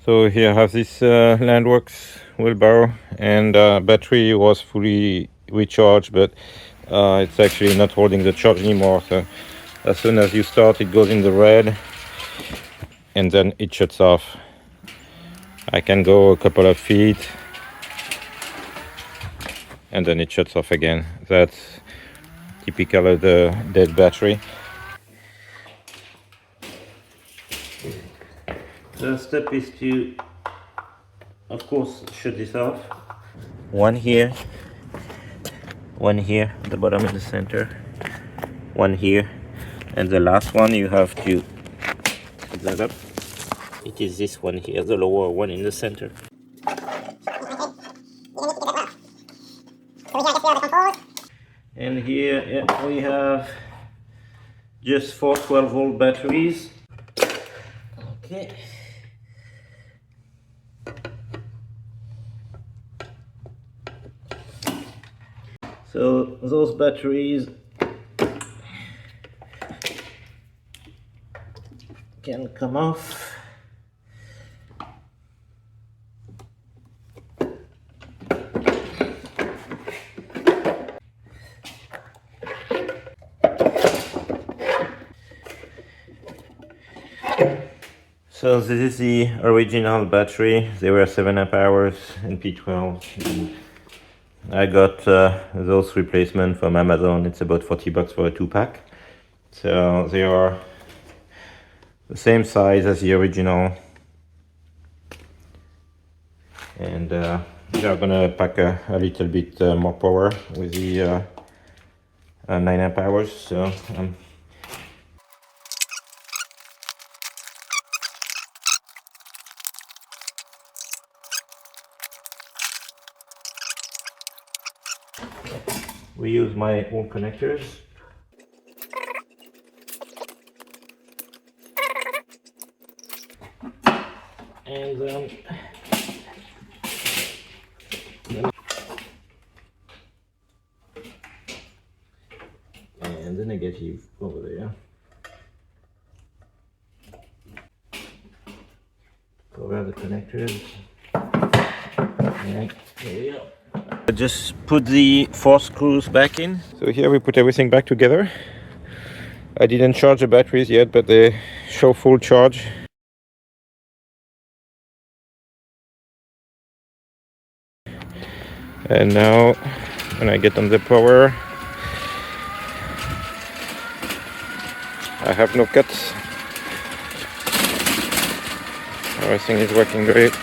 So here I have this LandWorks wheelbarrow, and battery was fully recharged, but it's actually not holding the charge anymore. So as soon as you start, it goes in the red, and then it shuts off. I can go a couple of feet, and then it shuts off again. That's typical of the dead battery. The step is to, of course, shut this off. One here at the bottom in the center, one here, and the last one you have to put that up. It is this one here, the lower one in the center. And here, yeah, we have just 4 12-volt batteries. Okay. So those batteries can come off. So this is the original battery. They were 7 amp hours and P12. And I got those replacement from Amazon. It's about $40 for a 2-pack. So they are the same size as the original, and they are gonna pack a little bit more power with the 9 amp hours. So we use my own connectors. And the negative over there. Cover the connectors. And there you go. I just put the 4 screws back in. So here we put everything back together. I didn't charge the batteries yet, but they show full charge. And now when I get on the power, I have no cuts. Everything is working great.